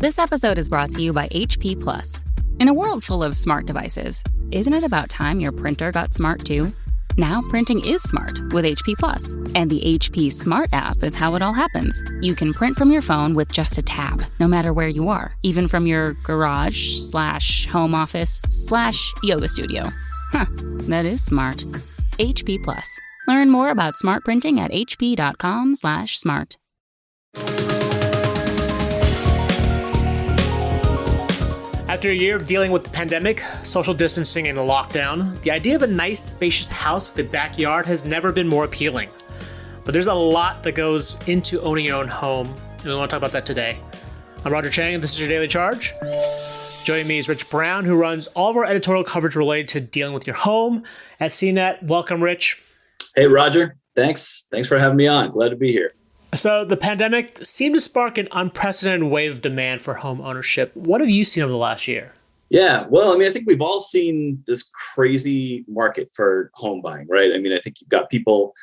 This episode is brought to you by HP Plus. In a world full of smart devices, isn't it about time your printer got smart too? Now printing is smart with HP Plus, and the HP Smart app is how it all happens. You can print from your phone with just a tap, no matter where you are, even from your garage/home office/yoga studio. Huh, that is smart. HP Plus. Learn more about smart printing at hp.com/smart. After a year of dealing with the pandemic, social distancing, and a lockdown, the idea of a nice, spacious house with a backyard has never been more appealing. But there's a lot that goes into owning your own home, and we want to talk about that today. I'm Roger Chang, and this is your Daily Charge. Joining me is Rich Brown, who runs all of our editorial coverage related to dealing with your home at CNET. Welcome, Rich. Hey, Roger. Thanks for having me on. Glad to be here. So the pandemic seemed to spark an unprecedented wave of demand for home ownership. What have you seen over the last year? Yeah, well, I think we've all seen this crazy market for home buying, right? I think you've got people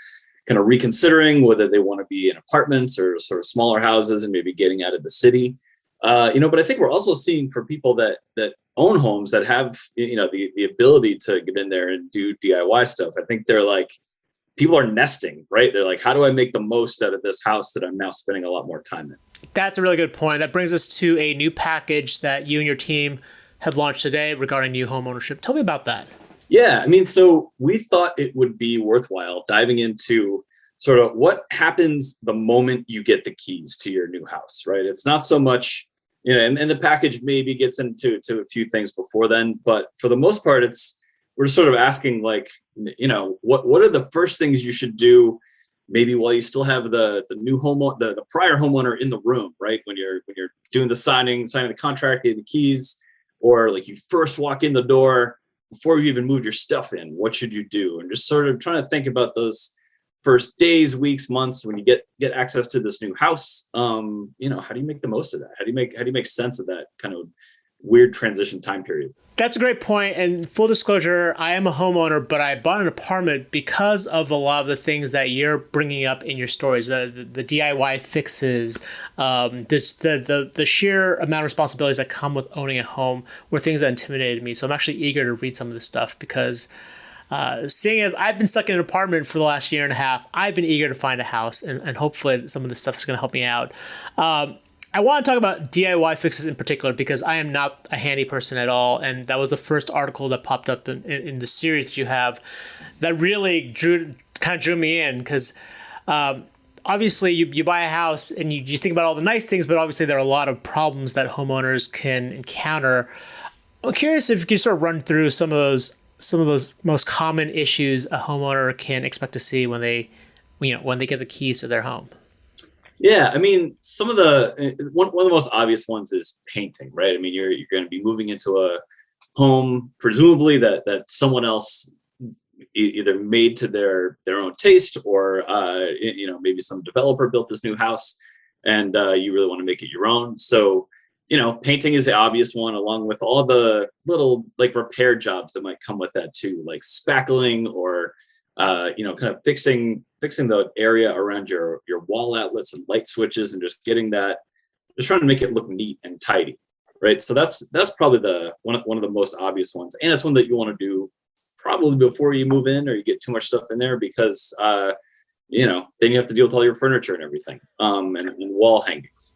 kind of reconsidering whether they want to be in apartments or sort of smaller houses and maybe getting out of the city. But I think we're also seeing for people that own homes that have, the ability to get in there and do DIY stuff. I think they're like, people are nesting, right? They're like, how do I make the most out of this house that I'm now spending a lot more time in? That's a really good point. That brings us to a new package that you and your team have launched today regarding new home ownership. Tell me about that. Yeah, so we thought it would be worthwhile diving into sort of what happens the moment you get the keys to your new house, right? It's not so much, and the package maybe gets into a few things before then, but for the most part, we're sort of asking like, what are the first things you should do maybe while you still have the new the prior homeowner in the room, right? When you're doing the signing the contract, getting the keys, or like you first walk in the door before you even moved your stuff in, what should you do? And just sort of trying to think about those first days, weeks, months when you get access to this new house. How do you make the most of that? How do you make sense of that kind of weird transition time period? That's a great point. And full disclosure, I am a homeowner, but I bought an apartment because of a lot of the things that you're bringing up in your stories, the DIY fixes, the sheer amount of responsibilities that come with owning a home were things that intimidated me. So I'm actually eager to read some of this stuff because seeing as I've been stuck in an apartment for the last year and a half, I've been eager to find a house, and hopefully some of this stuff is going to help me out. I want to talk about DIY fixes in particular because I am not a handy person at all, and that was the first article that popped up in the series that you have that really drew me in because obviously you buy a house and you think about all the nice things, but obviously there are a lot of problems that homeowners can encounter. I'm curious if you could sort of run through some of those most common issues a homeowner can expect to see when they get the keys to their home. Yeah, some of one of the most obvious ones is painting, right? You're going to be moving into a home, presumably that someone else either made to their own taste, or maybe some developer built this new house, and you really want to make it your own. So, painting is the obvious one, along with all the little like repair jobs that might come with that too, like spackling or kind of fixing the area around your wall outlets and light switches, and just trying to make it look neat and tidy, right? So that's probably one of the most obvious ones, and it's one that you want to do probably before you move in or you get too much stuff in there because then you have to deal with all your furniture and everything, and wall hangings.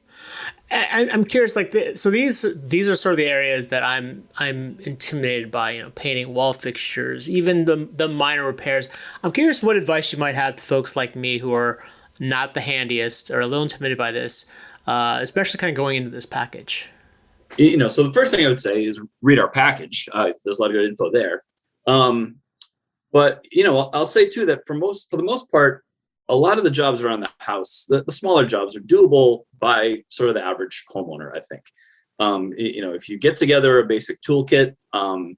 I'm curious, so these are sort of the areas that I'm intimidated by, painting, wall fixtures, even the minor repairs. I'm curious what advice you might have to folks like me who are not the handiest or a little intimidated by this, especially kind of going into this package. So the first thing I would say is read our package. There's a lot of good info there. But I'll say too that for the most part, a lot of the jobs around the house, the smaller jobs, are doable by sort of the average homeowner, I think. If you get together a basic toolkit, and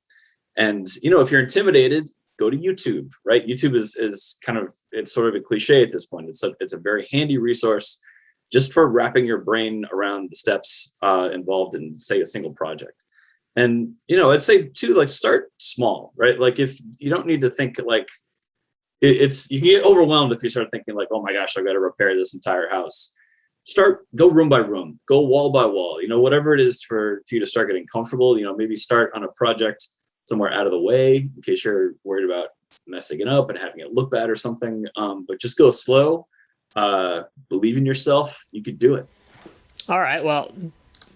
if you're intimidated, go to YouTube, right? YouTube is kind of, it's sort of a cliche at this point. It's a very handy resource just for wrapping your brain around the steps involved in, say, a single project. And I'd say too, start small, right? If you don't need to think you can get overwhelmed if you start thinking oh my gosh, I've got to repair this entire house. go room by room, go wall by wall, whatever it is for you to start getting comfortable, maybe start on a project somewhere out of the way in case you're worried about messing it up and having it look bad or something. But just go slow, believe in yourself, you could do it. All right. Well,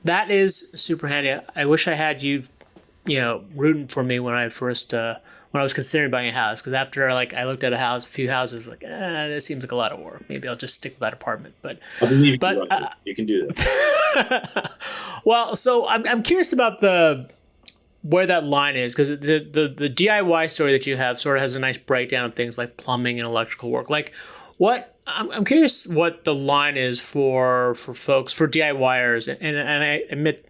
that is super handy. I wish I had you, rooting for me when I first, when I was considering buying a house, because after I looked at a few houses, this seems like a lot of work. Maybe I'll just stick with that apartment. But I believe you can do that. Well, so I'm curious about where that line is, because the DIY story that you have sort of has a nice breakdown of things like plumbing and electrical work. I'm curious what the line is for folks, for DIYers, and I admit,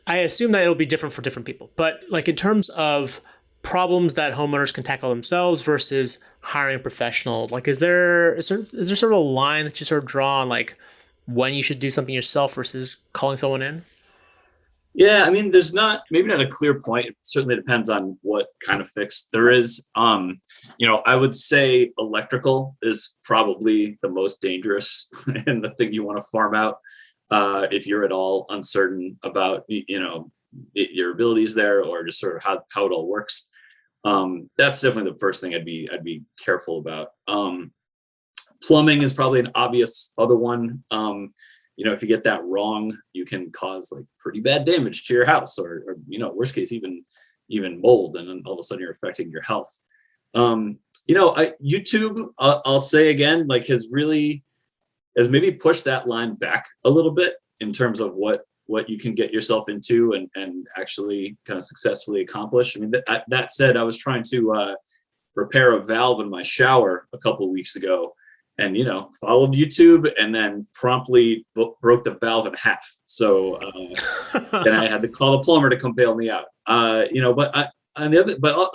I assume that it'll be different for different people. But in terms of problems that homeowners can tackle themselves versus hiring a professional, is there sort of a line that you sort of draw on when you should do something yourself versus calling someone in? Yeah, I mean, there's maybe not a clear point. It certainly depends on what kind of fix there is. I would say electrical is probably the most dangerous and the thing you want to farm out if you're at all uncertain about your abilities there, or just sort of how it all works. That's definitely the first thing I'd be careful about. Plumbing is probably an obvious other one. If you get that wrong, you can cause pretty bad damage to your house, or worst case, even mold, and then all of a sudden you're affecting your health. YouTube, I'll say again, has maybe pushed that line back a little bit in terms of what you can get yourself into and actually kind of successfully accomplish. I mean, that said, I was trying to repair a valve in my shower a couple of weeks ago, and followed YouTube, and then promptly broke the valve in half. So then I had to call the plumber to come bail me out. But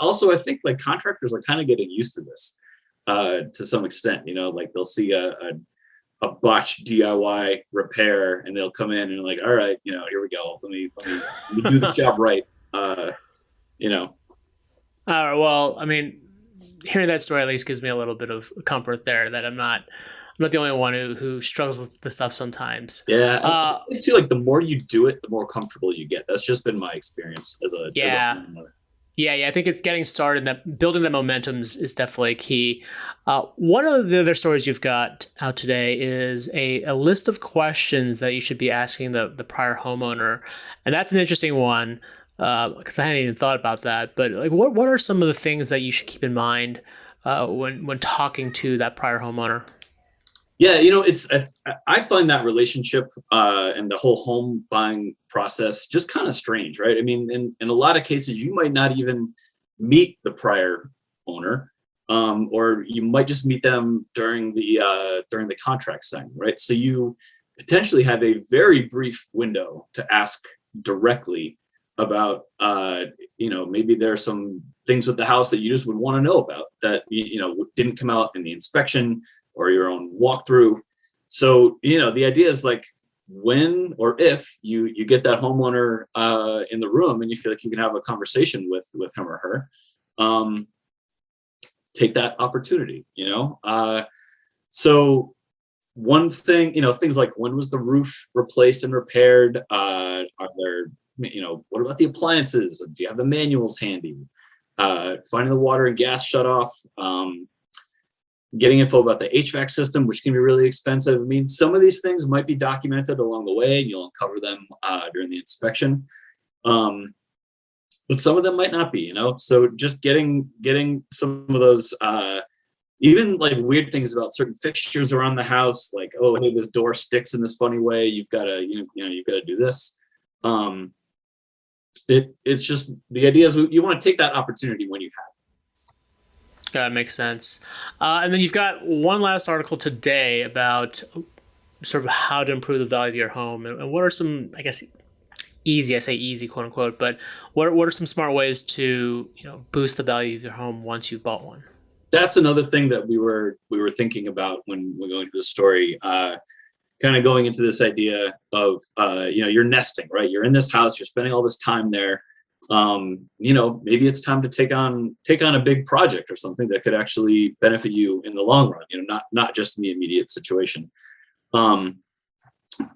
also I think contractors are kind of getting used to this to some extent. They'll see a botched DIY repair, and they'll come in and all right, here we go. Let me do the job right. Well, I mean, hearing that story at least gives me a little bit of comfort there, that I'm not the only one who struggles with this stuff sometimes. Yeah. I think too, the more you do it, the more comfortable you get. That's just been my experience as a homeowner. Yeah. I think it's getting started. That building the momentum is definitely key. One of the other stories you've got out today is a list of questions that you should be asking the prior homeowner, and that's an interesting one. Because I hadn't even thought about that, but what are some of the things that you should keep in mind when talking to that prior homeowner? Yeah, I find that relationship and the whole home buying process just kind of strange, right? I mean, in a lot of cases, you might not even meet the prior owner, or you might just meet them during the contract signing, right? So you potentially have a very brief window to ask directly about maybe there are some things with the house that you just would want to know about that didn't come out in the inspection or your own walkthrough. So the idea is when or if you get that homeowner in the room and you feel like you can have a conversation with him or her, take that opportunity. So one thing, things like, when was the roof replaced and repaired? Are there what about the appliances? Do you have the manuals handy? Finding the water and gas shut off, getting info about the HVAC system, which can be really expensive. I mean, some of these things might be documented along the way, and you'll uncover them during the inspection. But some of them might not be, so just getting some of those, even weird things about certain fixtures around the house, oh, hey, this door sticks in this funny way. You've got to, you've got to do this. It's just, the idea is you want to take that opportunity when you have it. That makes sense. And then you've got one last article today about sort of how to improve the value of your home, and what are some, I guess, easy, I say easy, quote unquote, but what are some smart ways to boost the value of your home once you've bought one? That's another thing that we were thinking about when we're going through the story. Kind of going into this idea of, you're nesting, right? You're in this house, you're spending all this time there. Maybe it's time to take on a big project or something that could actually benefit you in the long run, not just in the immediate situation.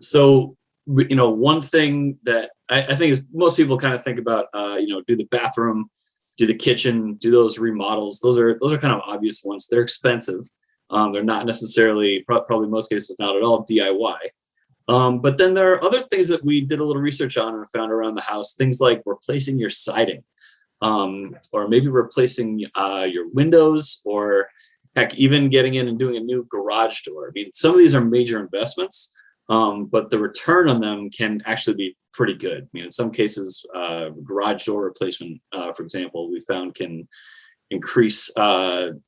So, one thing that I think is most people kind of think about, do the bathroom, do the kitchen, do those remodels. Those are kind of obvious ones. They're expensive. They're not necessarily, probably most cases, not at all DIY. But then there are other things that we did a little research on and found around the house. Things like replacing your siding, or maybe replacing your windows, or heck, even getting in and doing a new garage door. I mean, some of these are major investments, but the return on them can actually be pretty good. I mean, in some cases, garage door replacement, for example, we found can increase, can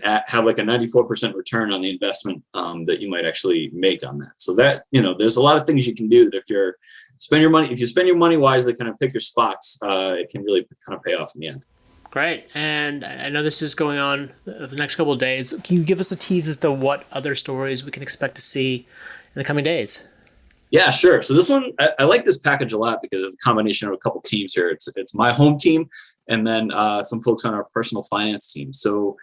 have like a 94% return on the investment that you might actually make on that. So that, there's a lot of things you can do that if you spend your money wisely, kind of pick your spots, it can really kind of pay off in the end. Great. And I know this is going on the next couple of days. Can you give us a tease as to what other stories we can expect to see in the coming days? Yeah, sure. So this one, I like this package a lot because it's a combination of a couple teams here. It's my home team and then some folks on our personal finance team. So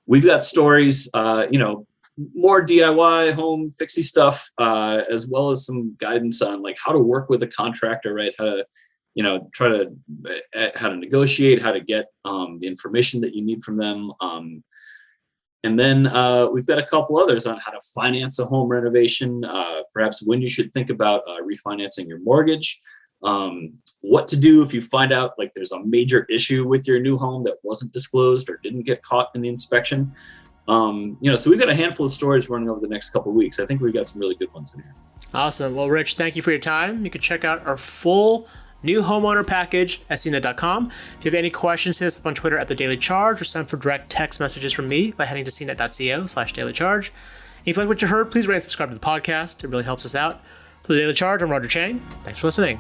we've got stories, more DIY home fixie stuff, as well as some guidance on like how to work with a contractor, right? How to, how to negotiate, how to get the information that you need from them. And then we've got a couple others on how to finance a home renovation, perhaps when you should think about refinancing your mortgage, what to do if you find out like there's a major issue with your new home that wasn't disclosed or didn't get caught in the inspection. So we've got a handful of stories running over the next couple of weeks. I think we've got some really good ones in here. Awesome. Well, Rich, thank you for your time. You can check out our full new homeowner package at cnet.com. If you have any questions, hit us up on Twitter at The Daily Charge or send for direct text messages from me by heading to cnet.co/dailycharge. If you like what you heard, please rate and subscribe to the podcast. It really helps us out. For The Daily Charge, I'm Roger Chang. Thanks for listening.